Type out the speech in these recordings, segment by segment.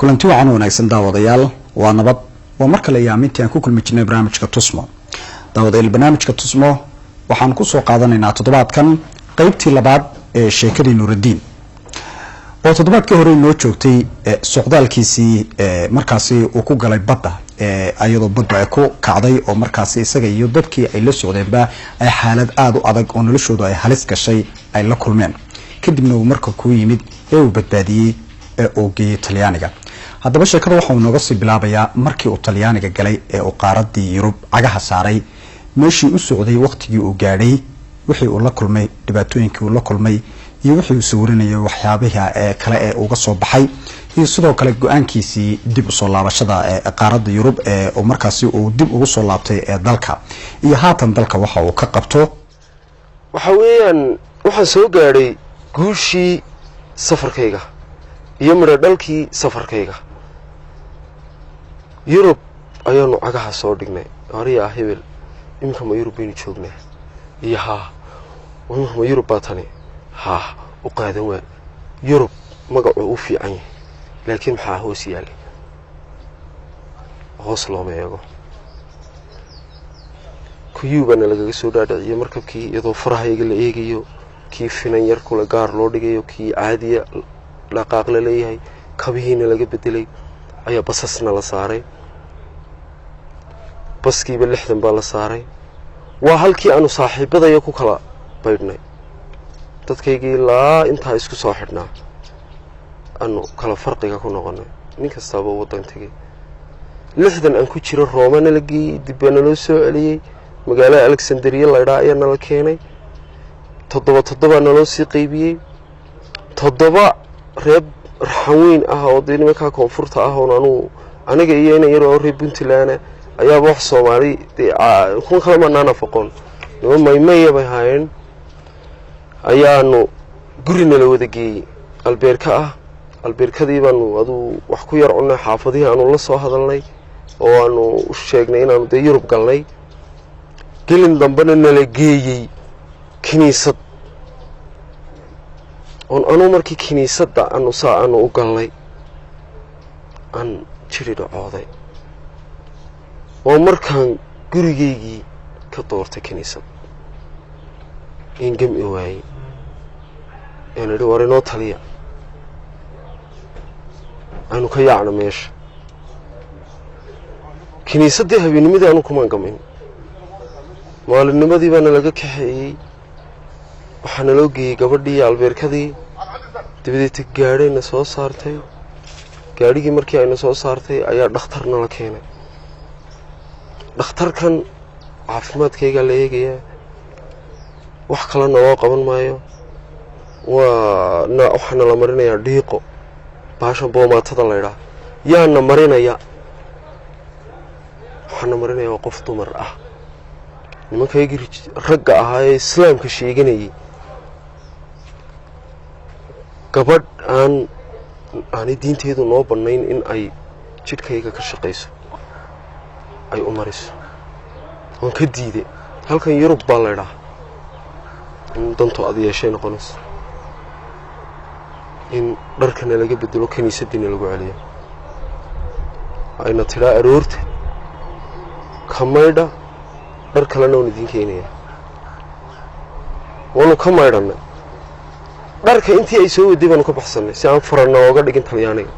kulanti wacan wanaagsan daawadayaal waa nabad waa markale yaamintii aan ku kulmi jirnay barnaamijka Tusmo daawadayaal barnaamijka Tusmo waxaan ku soo qaadanaynaa toddobaadkan qaybtii labaad ee sheekadii Nuruddin oo toddobaadkii hore noo joogtay socdaalkiisii markaasi uu ku galay badda ayadoo badda ay ku kacday oo markaasi isaga iyo dadkii ay la socdeenba ay xaalad aad u adag oo noloshooda ay halis gashay ay la kulmeen kadibna uu marka ku yimid ee uu badbaadiyay oo geeyay Talyaaniga haddaba sheekada waxa uu nooga sii bilaabayaa markii uu Talyaaniga galay ee uu qaaradii Yurub cagaha saaray meeshii u socday waqtigii uu gaadhay wixii uu la kulmay dhibaatooyinkii uu la kulmay iyo wixii uu sawirinayo waxyaabaha kale ee uga soo baxay iyo sidoo kale go'aankiisii dib u soo laabashada ee qaaradda Yurub oo markaasi uu dib ugu soo laabtay ee dalka iyo haatan dalka waxa uu ka qabto waxa weeyaan waxaan soo gaadhay guushii safarkayga iyo mara dhalkii safarkayga Yurub ayaanu cagaha soo dhignay horiya hebel imka ma Yurub baynu joognaa iyo ma Yurub baatani u qaadan waa Yurub magacu u fiican yahay laakiin maxaa hoos yaalay hoos loo meego kuyuubana lagaga soo dhaadhiciyo markabkii iyadoo farahayga la eegayo kii finan yar kula gaar loo dhigayo kii caadiya dhaqaaq la leeyahay kabihiina laga bedelay ayaa basasna la saaray baskiiba 60 baa la saaray waa halkii aanu saaxiibadaya ku kala baydhnay dadkaygii laa inta isku soo xidhnaa aanu kala farqiga ku noqonay nin kastaba wadan tagay 60 aan ku jiro Rooma la geeyay dibna loo soo celiyay magaalada Alexandria la yiraahdo la keenay toddoba naloo sii qaybiyay toddoba reeb raxweyn ah oo nimanka koonfurta ah oo aniga iyo inay yar oo reeb Puntland ayaa wax Soomaali kun kala manana faqoon noo maymay bay haayeen ayaanu gurina la wada geeyay albeerkadii baanu adu wax ku yar cunay xaafadii aanu la soo hadalnay oo aanu u sheegnay inaanu Yurub galnay gelin dambana la geeyay kiniisad anu markii kiniisadda aanu u galnay aan jiri dhacooday oo markaan gurigeygii ka doortay kiniisad ingam waayay inuu warinoo taliya aanu ka yaacno meesha kiniisadda habeenimada aanu kuma gamin maalinnimadii bana laga kaxeeyay waxaana loo geeyay gabadhii albeerkadii dibadda gaadhayna soo saartay gaadhigii markii ayna soo saartay ayaa dhakhtarna la keenay dhakhtarkan caafimaadkayga la eegaya wax kale noo qaban maayo waxaana la marinayaa dhiiqo baasha boomaatada la yiraahdo yaana marinaya waxaana marinaya qof dumar ah nimankayga ragga ah ee islaamka sheeganayay gabadh aan diinteedu noo banayn in ay jidhkayga ka shaqeyso ay u mariso waan ka diiday halkan Yurub baa la yiraahdaa danto aad yeeshay noqonayso in dharkana laga bedelo kaniisadina lagu celiyo ayna tiraa aroorta kamayda dhar kalena oo idin keenaya wanu ka maydhanay dharka intii ay soo waday baan ka baxsanay si aan furana ooga dhigin Talyaaniga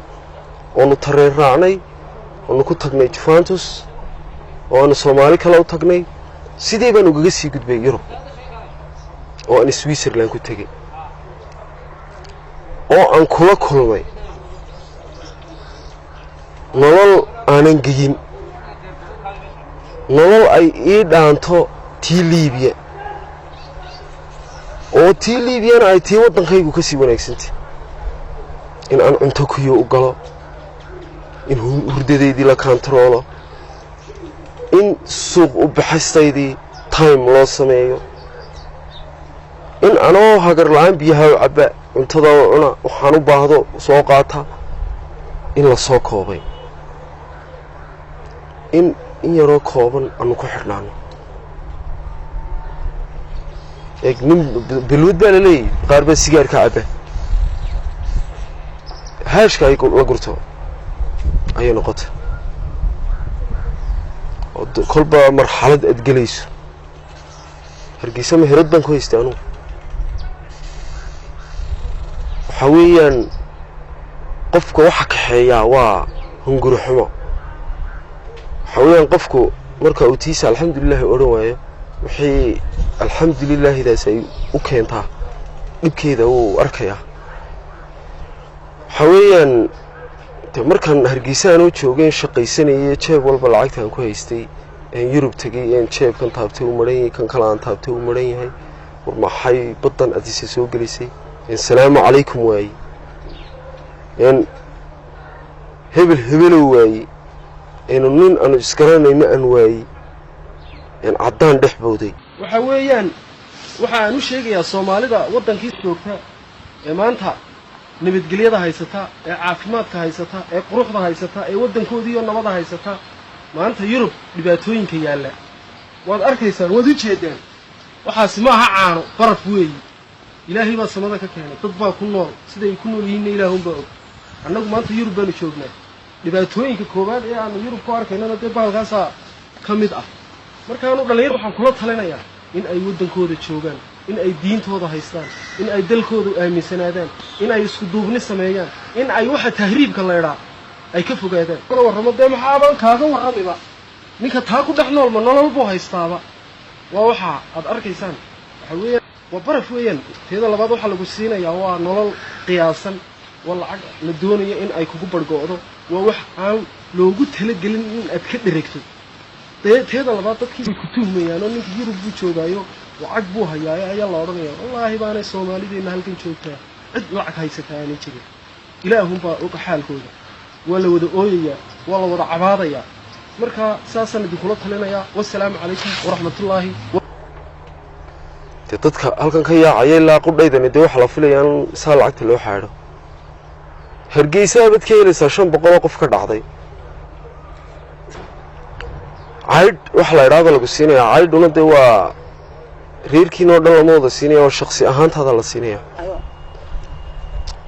oo tareen raacnay oo ku tagnay Juventus oo Soomaali kala u tagnay sidii baan uga sii gudbay Yurub oo aan Switzerland ku tagay oo aan kula kulmay nolol aanan geyin nolol ay ii dhaanto tii Liibiya oo tii Liibiyana ay tii wadankaygu ka sii wanaagsantii in aan cunto ku u galo in hurdadeedii la controlo in suuq u baxastaydii time loo sameeyo in anoo hagar la'aan biyaha cabba cuntada cuna waxaan u baahdo soo qaata in la soo koobay in yaroo kooban aanu ku xirnaano nin bilwad baa leeyahay qaar ba sigaarka cabba haashka ay la gurto ayay noqotay kolba marxalad aad gelayso hargeysa meherad baan ku haystay anugu waxa weeyaan qofka waxa kaxeeyaa waa hunguri xumo waxa weeyaan qofku marka uu tiisa alxamdulillaah oran waayo wixii alxamdulillaah daas ay u keentaa dhibkeeda uu arkayaa waxa weeyaan markaan hargeysa aanu joogay shaqaysanayay jeeb walba lacagtaan ku haystay yurub tagay jeebkan taabtay uu maran yahay kan kale aan taabtay uu maran yahay war maxay badan adisay soo gelisay assalaamu calaykum waayi hebel waayi nin aanu isgaranayna aan waayi caddaan dhex bowday waxa weeyaan waxa aan u sheegayaa soomaalida waddankii joogta ee maanta nabadgelyada haysata ee caafimaadka haysata ee quruxda haysata ee waddankoodii oo nabada haysata maanta Yurub dhibaatooyinka yaala waad arkaysaan wad u jeedaan waxaas ma aha caano baraf weeyi ilaahay baa samada ka keenay dad baa ku nool sida ay ku nool yihiin ilaahay baa og annagu maanta Yurub baan joognaa dhibaatooyinka koobaad ee aan Yurub ku arkaynana dee baalkaas ka mid ah markaanu dhalinyaro waxaan kula talinayaa in ay waddankooda joogaan in ay diintooda haystaan in ay dalkooda aaminsanaadaan in ay isku duubni sameeyaan in ay waxa tahriibka leeraa ay ka fogaadaan kala warramo dee maxaaban kaaga warramiba ninka taa ku dhex nool ma nolol buu haystaaba waa waxa aad arkaysaan waxa weeyaan waa baraf weeyaan teeda labaad waxa lagu siinayaa waa nolol qiyaasan waa lacag la doonayo in ay kugu bargo'do waa wax aan loogu talagelin in aad ka dheregto teeda labaad dadkii ku tuhmayaan oo ninka Yurub buu joogaayo lacag buu hayaa ayaa la oranayaa wallaahi baana Soomaalideena halkan joogtaa cid lacag haysataa aanay jirin ilaahum baa og xaalkooda wala wada ooyaya wala wada cabaadaya marka saasan idin kula talinayaa wassalaamu calaykum waraxmatullaahi dadka halkan ka yaacay ilaa qudhaydana dee waxa la filayaan saa lacagta loo xaadho hargeysa abad ka helaysaa 500 qof ka dhacday عيد وحلا يراقب القصينة عيد ونده و ريركي نور دل الموضة الصينية والشخصي أهانت هذا الصينية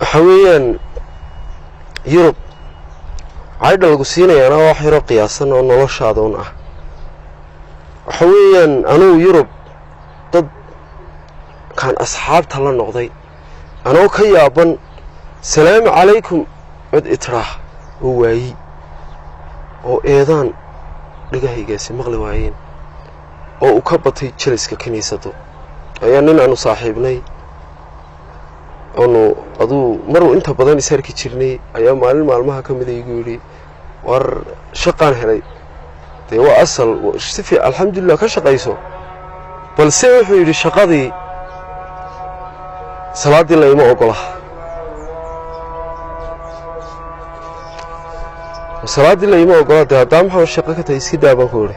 حويا يوروب عيد القصينة أنا واحد قياسا ونلا شادون حويا أنا يوروب ضد كان أصحاب تلا نقضي أنا وكيابا سلام عليكم عد إتراح هواي أو إيضان dhagahaygaasi maqli waayeen oo uu ka batay jiliska kaniisado ayaa nin aanu saaxiibnay adu maruu inta badan isarki jirnay ayaa maalmaha kamid igu yiri war shaqaan helay dee waa asal sifi alxamdulillah ka shaqayso balse wuxuu yiri shaqadii salaadii la ima ogola salaadii la ima ogola haddaan maxaa shaqo ka tahay iska daaban ku yiri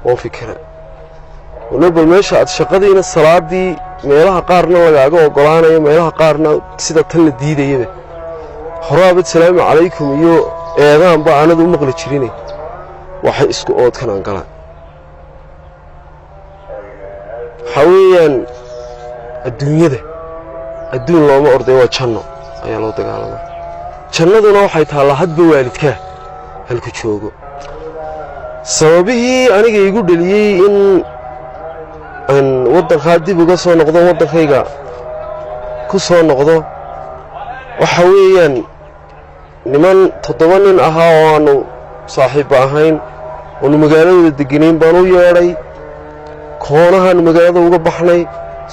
oo fikra ونبل ماشي أتشقدينا الصلاة دي ميلها قارنا لقاقو وقلانا ميلها قارنا سيدا تل الديدة يبه حرابة السلام عليكم يو ايضان با انا دو مغلي تشريني waxay isku ood kanaan galaan xawiyaan adduun looma orday waa janno ayaa loo dagaalamaa jannaduna waxay taala hadba waalidka halku joogo sababihii aniga igu dhaliyay in aan wadanka dib uga soo noqdo wadankayga ku soo noqdo waxa weeyaan niman 7 nin ahaa oo aanu saaxiib ahayn oo magaalada deganeen baan u yeeray koonahan magaalada uga baxnay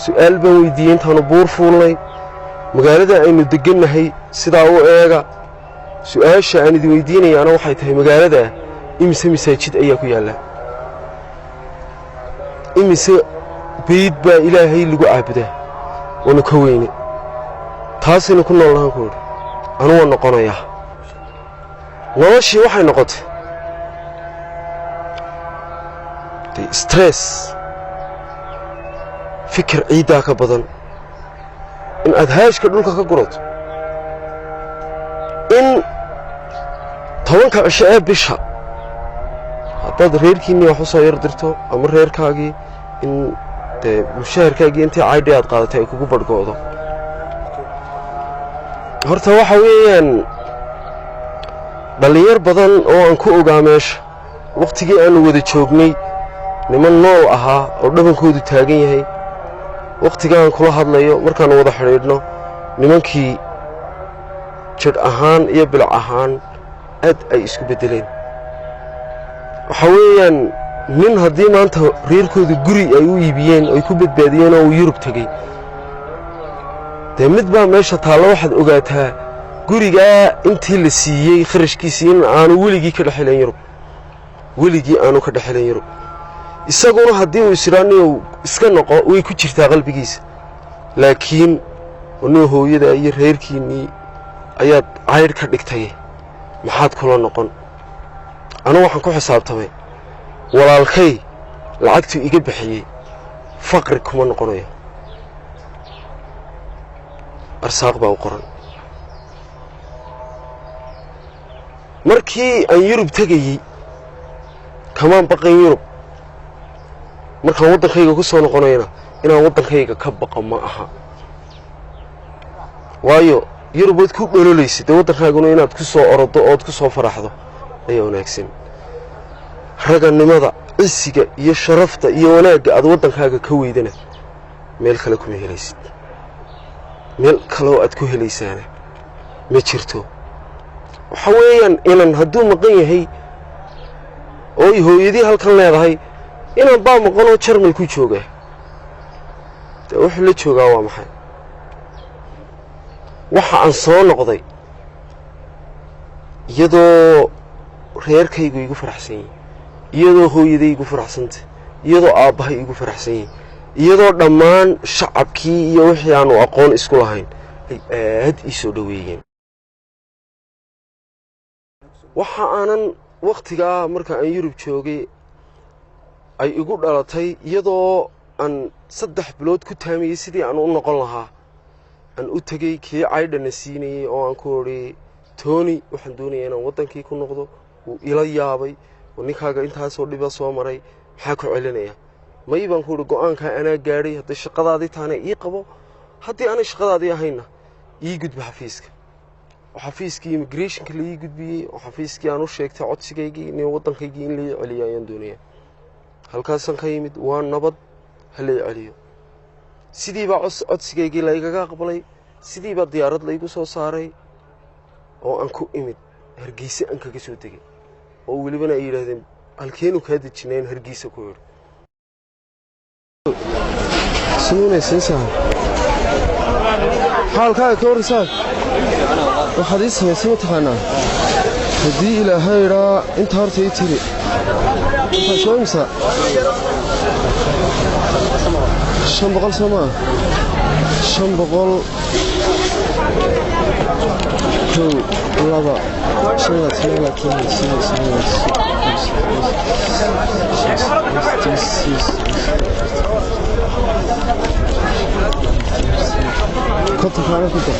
su'aal baan weydiiyay intaan buur fuulnay magaalada aynu deganahay sida uu eega su'aasha aan idin weydiinayana waxay tahay magaalada imise masaajid ayaa ku yaala imise beed baa ilaahay lagu caabudaa wana ka weyne taasina ku noolahan ku anu waan noqonayaa noloshii waxay noqotay stress fikir ciida ka badan in aad haashka dhulka ka gurato in 10 cisho ee bisha haddaad reerkiinni wax u soo yar dirto ama reerkaagii in mushaharkaagii intii caydhi aad qaadatay ay kugu badhgoodo horta waxa weeyaan dhalinyar badan oo aan ku ogaa meesha waqtigii aanu wada joognay niman nool ahaa oo dhabankoodu taagan yahay waqtigaan kula hadlayo markaan wada xidhiidhno nimankii jidh ahaan iyo bilic ahaan aad ay isku beddeleen waxa weeyaan nin haddii maanta reerkooda guri ay u iibiyeen ay ku badbaadiyeen oo uu yurub tegey dee mid baa meesha taalla waxaad ogaataa gurigaa intii la siiyey kharashkiisii in aanu weligii ka dhexelayn yurub weligii aanu ka dhexelayn yurub isaguna haddii uu isiraaniyow iska noqo way ku jirtaa qalbigiisa laakiin nin hooyada iyo reerkiinnii ayaad caydh ka dhigtay maxaad kula noqon anu waxaan ku xisaabtamay walaalkay lacagtuu iga bixiyey faqri kuma noqonayo arsaaq baa u qoran markii aan yurub tegayey kamaan baqan yurub markaan waddankayga ku soo noqonayna inaan waddankayga ka baqo ma aha waayo yurub waad ku dhololaysid dee waddankaaguna inaad ku soo orodo ood ku soo faraxdo ayaa wanaagsan ragannimada cisiga iyo sharafta iyo wanaagga aad waddankaaga ka weydana meel kale kuma helaysid meel kaleoo aad ku helaysaana ma jirto waxa weeyaan inan hadduu maqan yahay ooy hooyadii halkan leedahay inan baa maqanoo jarmal ku jooga dee wuxuu la joogaa waa maxay waxa aan soo noqday iyadoo reerkaygu igu faraxsan yahay iyadoo hooyaday igu faraxsantay iyadoo aabbahay igu faraxsan yahay iyadoo dhammaan shacabkii iyo wixii aanu aqoon isku lahayn ay aad ii soo dhoweeyeen waxa aanan wakhtigaa marka aan yurub joogay ay igu dhalatay iyadoo aan 3 bilood ku taamiyey sidii aan u noqon lahaa aan u tegey kii caydhana siinayey oo aan ku odhi tooni waxaan doonayaa inaan waddankii ku noqdo wuu ila yaabay oo ninkaaga intaasoo dhiba soo maray maxaa ku celinaya may baan ku odhi go'aankaa anaa gaadhay hadday shaqadaadii taana ii qabo haddii aanay shaqadaadii ahayna ii gudba xafiiska oo xafiiskii immigrationka la ii gudbiyey oo xafiiskii aan u sheegtay codsigaygii in waddankaygii in lai celiyo ayaan doonayaa halkaasaan ka yimid waa nabad ha lai celiyo sidii baa codsigaygii laygaga aqbalay sidii baa diyaarad laygu soo saaray oo aan ku imid hargeysa aan kaga soo degay oo welibana ay yidhaahdeen halkeenu kaa dejinay aan hargeysa ku idhi xaalkaaga ka warrisaad waxaad ii samaysay mataqaanaa haddii ilaahay idhaa inta horta ii tiri waxaa soo imsa 500 soo maa 500 kow laba shanaad sanaad kontonkaana ku dar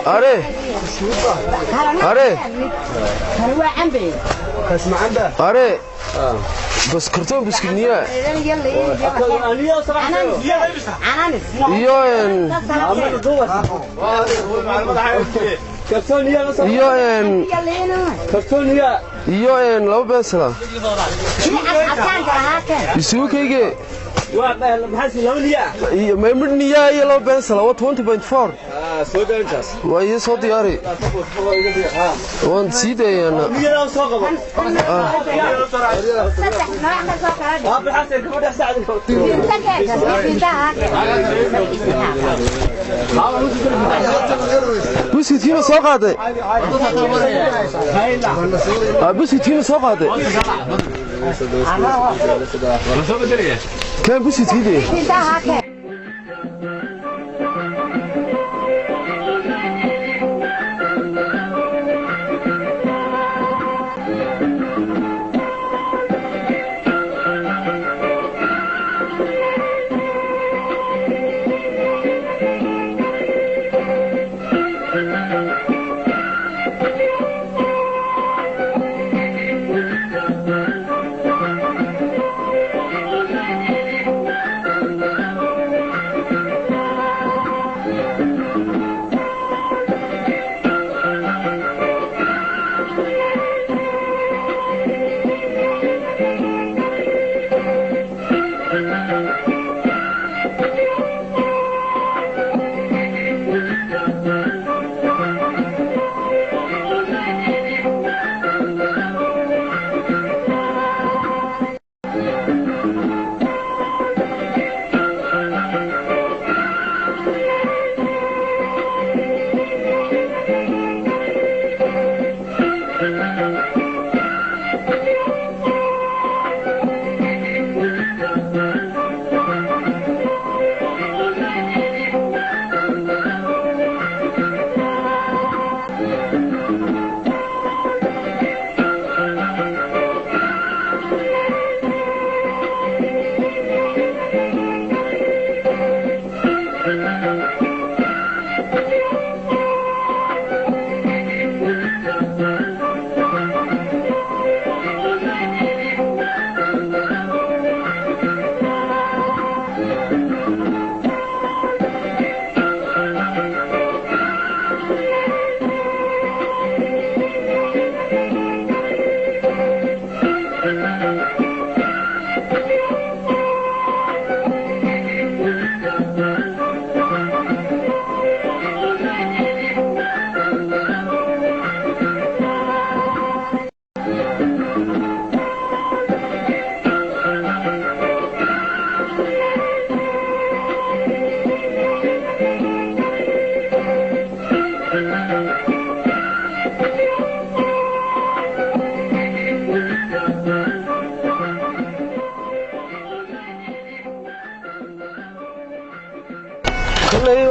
أري أري بس كرتون بسكنية يوين يوين لو بسلا يسوي كيجي ما يمرني يا لو بنسل هو 20.4 وهي صوت ياري وان سيدي أنا بس كتير ساقطة بس كتير ساقطة كان بس كتير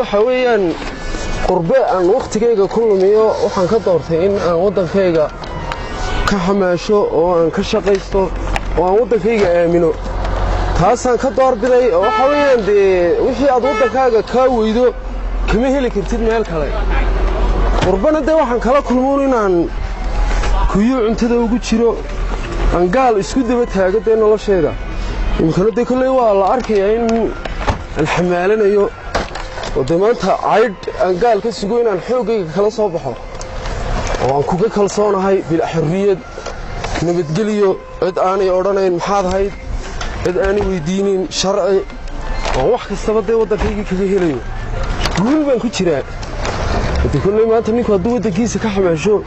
حويان قرباء عن وقت كيجا كل مياه وحن كدورتين عن وضع كيجا كحماشو وعن كشقيستو وعن وضع كيجا آمنو هاسان كدور بداي وحويان دي وحي عد وضع كيجا كاويدو كميه اللي كنتيد ميال كلاي قربانا دي وحن كلا كلمونين عن كيو عنتدا وقود شيرو عن قال اسكود بتاعك دي نلا شيدا يمكن دي كله والله أركي إن الحمالين أيو ودمانتا عيد أن قال كسجون عن حوجي كلا صباحه وعن كوكا كلا صانع هاي بالحرية نبتقليو إد أنا أورانين محاض هاي إد أنا ويدينين شرعي وواحد استبدل وده كيجي كهيليو قول بين كتير تقول لي ما أنت نيك ودو ده كيس كحمل شو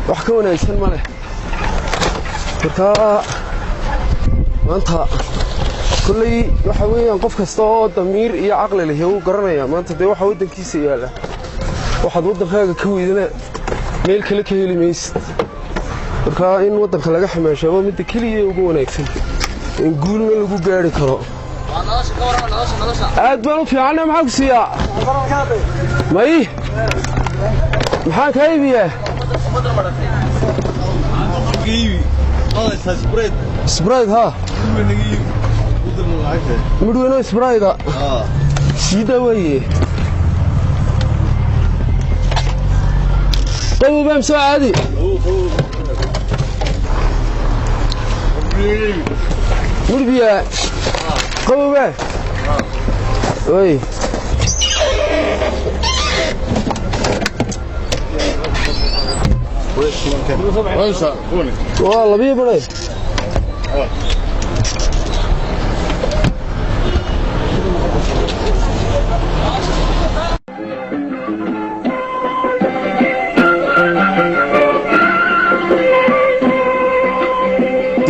وحكونا إنسان ماله فرتا ما أنت كل وحوي قف كستو ضمير يا عقل اللي هو قرنيا ما أنت ده وحوي ده كيس ياله واحد وده خاجة كويدنا ميل كله كهيلي ميس فرتا إن وده خلاجة حمل شو من تكليه وجونا يكفي نقول له جو جاري كرا أدبروا في عنا معك سيا ما إيه محاك هاي بيه سبرايد ها مدوينو سبرايد سيدا ويه طيب بام سوا عادي مربيا قوة وي والله بيه بلاي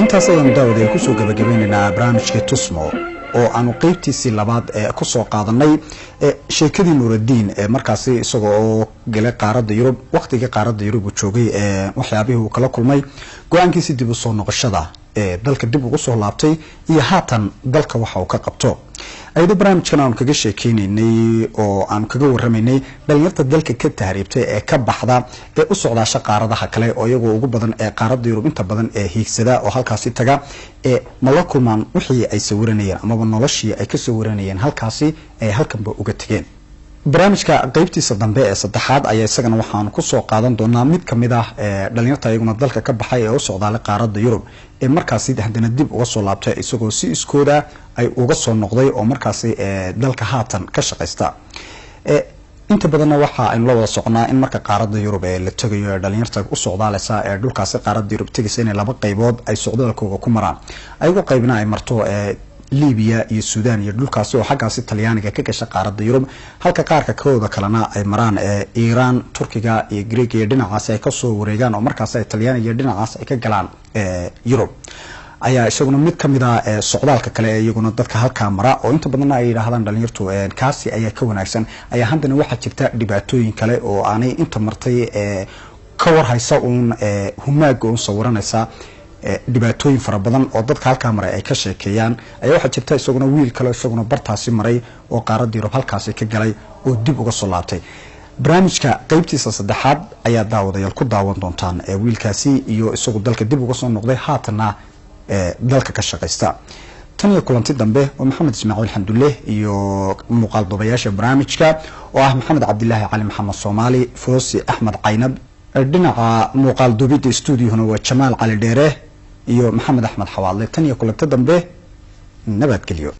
intaas ayaan daawada ku soo gabagabaynaynaa barnaamijka Tusmo oo aanu qaybtiisii labaad ee ku soo qaadanay sheekadii Nuurudiin ee markaasi isagoo galay qaaradda Yurub waqtiga qaaradda Yurub uu joogay waxyaabihii uu kala kulmay go'aankiisa dib u soo noqoshada dalka dib ugu soo laabtay iyo haatan dalka waxa uu ka qabto ayda barnaamijkan aan kaga sheekeynay oo aan kaga warramaynay dhalinyarta dalka ka tahriibtay ee ka baxda ee u socda shaqaaradaha kale oo iyagu ugu badan ee qaaradda Yurub inta badan ee hiigsada oo halkaasi taga ee malakuman wixii ay sawiranayeen ama noloshii ay ka sawiranayeen halkaasi ay halkanba uga tageen barnaamijka qaybtiisa dambe ee saddexaad ayaa isagana waxaan ku soo qaadan doonaa mid kamid ah dhalinyarta iyaguna dalka ka baxay ee u socda qaaradda Yurub ee markaasi haddana dib uga soo laabtay isagoo si iskooda ay uga soo noqday oo markaasi dalka haatan ka shaqeysta inta badan waxa aynu la wada soconaa in marka qaaradda Yurub ee la tagayo dhalinyarta u socdaaleysa ee dhulkaasi qaaradda Yurub tagaysa in laba qaybood ay socdaalkooda ku maraan ayagu qaybna ay marto Liibiya iyo Suudaan iyo dhulkaasi oo xaggaasi Talyaaniga ka gashay qaaradda Yurub halka qaarka kooda kalena ay maraan Iran, Turkiga iyo Greek iyo dhinacaas ay ka soo wareegaan oo markaas ay Talyaaniga iyo dhinacaas ay ka galaan Yurub ayaa isaguna mid kamid ah socdaalka kale iyaguna dadka halka mara oo inta badan ay yiraahdaan dhalinyartu kaasi ayaa ka wanaagsan ayaa haddana waxa jirta dhibaatooyin kale oo aanay inta martay ka war haysa humaaga oo sawiranaysa dhibaatooyin fara badan oo dadka halka maray ay ka sheekeeyaan ayaa waxa jirta isaguna wiil kale isaguna bartaasi maray oo qaaradda Yurub halkaasi ka galay oo dib uga soo laabtay barnaamijka qaybtiisa saddexaad ayaa daawadayaal ku daawan doontaan wiilkaasi iyo isagu dalka dib uga soo noqday haatana dalka ka shaqeysta tan iyo kulanti dambe oo Maxamed Ismaaciil Xamdulle iyo muuqaal duubayaasha barnaamijka oo ah Maxamed Cabdilaahi Cali Maxamed Soomaali Foosi Axmed Caynab dhinaca muuqaal duubida studio-na waa Jamaal Cali Dheere iyo Maxamed Axmed Xawaadle tan iyo kulanti dambe nabadgelyo